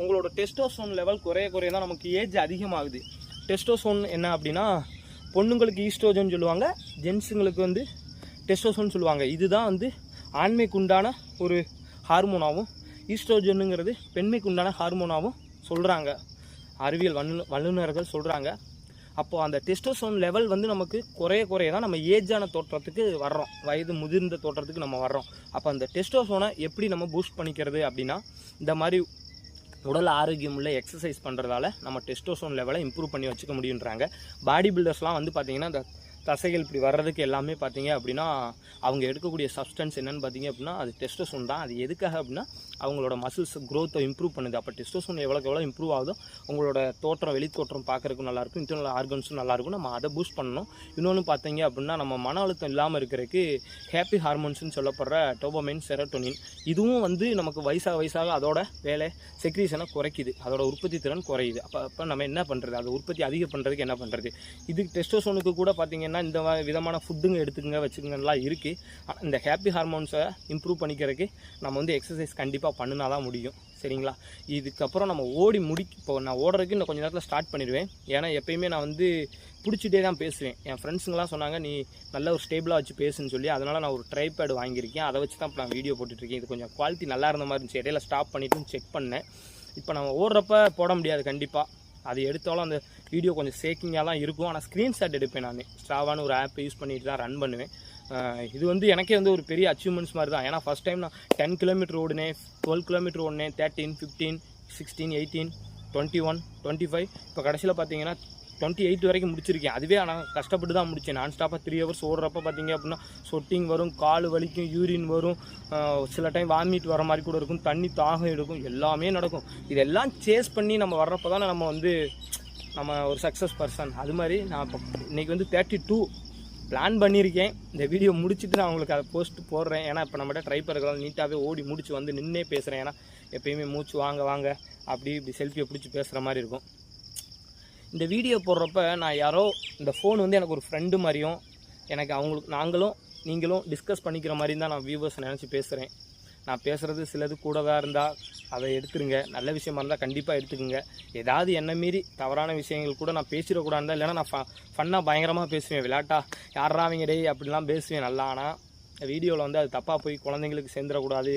உங்களோட testosterone level குறைய தான் நமக்கு ஏஜ் அதிகமாகுது. டெஸ்டோஸ்டெரோன் என்ன அப்படின்னா, பொண்ணுங்களுக்கு ஈஸ்ட்ரோஜன் சொல்லுவாங்க, ஜென்ஸுங்களுக்கு வந்து டெஸ்டோஸ்டெரோன் சொல்லுவாங்க. இதுதான் வந்து ஆண்மைக்கு உண்டான ஒரு ஹார்மோனாகவும், ஈஸ்ட்ரோஜனுங்கிறது பெண்மைக்கு உண்டான ஹார்மோனாகவும் சொல்கிறாங்க, அறிவியல் வல்லுநர்கள் சொல்கிறாங்க. அப்போது அந்த டெஸ்டோஸ்டெரோன் லெவல் வந்து நமக்கு குறைய தான் நம்ம ஏஜான தோற்றத்துக்கு வர்றோம், வயது முதிர்ந்த தோற்றத்துக்கு நம்ம வர்றோம். அப்போ அந்த டெஸ்டோஸ்டெரோனை எப்படி நம்ம பூஸ்ட் பண்ணிக்கிறது அப்படின்னா, இந்த மாதிரி உடல் ஆரோக்கியம் உள்ள எக்ஸசைஸ் பண்ணுறதால நம்ம டெஸ்டோஸ்டெரோன் லெவலை இம்ப்ரூவ் பண்ணி வச்சுக்க முடியுன்றாங்க. பாடி பில்டர்ஸ்லாம் வந்து பார்த்திங்கன்னா இந்த தசைகள் இப்படி வர்றதுக்கு எல்லாமே பார்த்தீங்க அப்படின்னா அவங்க எடுக்கக்கூடிய சப்ஸ்டன்ஸ் என்னென்னு பார்த்தீங்க அப்படின்னா அது டெஸ்டோஸ்டெரோன் தான். அது எதுக்காக அப்படின்னா அவங்களோட மசில்ஸ் க்ரோத்தை இம்ப்ரூவ் பண்ணுது. அப்போ டெஸ்டோஸ்டெரோன் எவ்வளோ இம்ப்ரூவ் ஆகுதோ உங்களோட தோற்றம், வெளி தோற்றம் பார்க்குறதுக்கும் நல்லாயிருக்கும், இன்டர்னல் ஆர்கன்ஸும் நல்லாயிருக்கும். நம்ம அதை பூஸ்ட் பண்ணணும். இன்னொன்று பார்த்தீங்க அப்படின்னா நம்ம மன அழுத்தம் இல்லாமல் இருக்கிறதுக்கு ஹாப்பி ஹார்மோன்ஸ்னு சொல்லப்படுற டோபமைன், செரோட்டோனின், இதுவும் வந்து நமக்கு வயசாக அதோட வேலை செக்ரீஷனை குறைக்குது, அதோட உற்பத்தி திறன் குறையுது. அப்போ நம்ம என்ன பண்ணுறது, அதை உற்பத்தி அதிகம் பண்ணுறதுக்கு என்ன பண்ணுறது? இதுக்கு டெஸ்டோஸ்டெரோனுக்கு கூட பார்த்தீங்கன்னா இந்த விதமான ஃபுட்டுங்க எடுத்துக்கங்க வச்சுக்கங்கலாம் இருக்குது. ஆனால் இந்த ஹாப்பி ஹார்மோன்ஸை இம்ப்ரூவ் பண்ணிக்கிறதுக்கு நம்ம வந்து எக்ஸசைஸ் கண்டிப்பாக பண்ணினா தான் முடியும். சரிங்களா? இதுக்கப்புறம் நம்ம இப்போ நான் ஓடுறதுக்கு இன்னும் கொஞ்சம் நேரத்தில் ஸ்டார்ட் பண்ணிடுவேன். ஏன்னா எப்பயுமே நான் வந்து பிடிச்சிட்டே தான் பேசுவேன். என் ஃப்ரெண்ட்ஸுங்களாம் சொன்னாங்க நீ நல்ல ஒரு ஸ்டேபிளாக வச்சு பேசுன்னு சொல்லி, அதனால் நான் ஒரு ட்ரைபேட் வாங்கியிருக்கேன். அதை வச்சு தான் இப்போ நான் வீடியோ போட்டுட்ருக்கேன். இது கொஞ்சம் குவாலிட்டி நல்லா இருந்த மாதிரி இருந்துச்சு. இடையில ஸ்டாப் பண்ணிவிட்டு செக் பண்ணேன். இப்போ நம்ம ஓடுறப்ப போட முடியாது கண்டிப்பாக. அது எடுத்தாலும் அந்த வீடியோ கொஞ்சம் சேக்கிங்காக தான் இருக்கும். ஆனால் ஸ்க்ரீன்ஷாட் எடுப்பேன். நான் ஸ்ட்ராவான ஒரு ஆப்பை யூஸ் பண்ணிட்டு தான் ரன் பண்ணுவேன். இது வந்து எனக்கே வந்து ஒரு பெரிய அச்சீவ்மெண்ட்ஸ் மாதிரி தான். ஏன்னா ஃபஸ்ட் டைம் நான் 10 கிலோமீட்டர் ஓடினேன், 12 கிலோமீட்டர் ஓடினேன், 13, 15, 16, 18, 21, 25, இப்போ கடைசியில் பார்த்தீங்கன்னா 28 வரைக்கும் முடிச்சிருக்கேன். அதுவே ஆனால் கஷ்டப்பட்டு தான் முடித்தேன். நான் ஸ்டாப்பாக 3 ஹவர்ஸ் ஓடுறப்ப பார்த்தீங்க அப்படின்னா சொட்டிங் வரும், கால் வலிக்கும், யூரின் வரும், சில டைம் வாமிட் வர மாதிரி கூட இருக்கும், தண்ணி தாகம் எடுக்கும், எல்லாமே நடக்கும். இதெல்லாம் சேஸ் பண்ணி நம்ம வர்றப்போ தான் நம்ம ஒரு சக்ஸஸ் பர்சன். அது மாதிரி நான் இப்போ இன்றைக்கி வந்து 32 பிளான் பண்ணியிருக்கேன். இந்த வீடியோ முடிச்சுட்டு நான் உங்களுக்கு அதை போஸ்ட் போடுறேன். ஏன்னா இப்போ நம்மகிட்ட ட்ரைப் இருக்கிறதால நீட்டாகவே ஓடி முடிச்சு வந்து நின்னே பேசுகிறேன். ஏன்னா எப்பயுமே மூச்சு வாங்க அப்படி இப்படி செல்ஃபியை பிடிச்சி பேசுகிற மாதிரி இருக்கும். இந்த வீடியோ போடுறப்ப நான் யாரோ இந்த ஃபோன் வந்து எனக்கு ஒரு ஃப்ரெண்டு மாதிரியும், எனக்கு நீங்களும் டிஸ்கஸ் பண்ணிக்கிற மாதிரி தான் நான் வியூவர்ஸ் நினச்சி பேசுகிறேன். நான் பேசுகிறது சிலது கூடவாக இருந்தால் அதை எடுத்துருங்க, நல்ல விஷயமா இருந்தால் கண்டிப்பாக எடுத்துக்குங்க. ஏதாவது என்ன மீறி தவறான விஷயங்கள் கூட நான் பேசிடக்கூடாது. இல்லைன்னா நான் ஃபன்னாக பயங்கரமாக பேசுவேன், விளையாட்டா யாராவீங்க டே அப்படிலாம் பேசுவேன் நல்லா. ஆனால் வீடியோவில் வந்து அது தப்பாக போய் குழந்தைங்களுக்கு சேர்ந்துடக்கூடாது.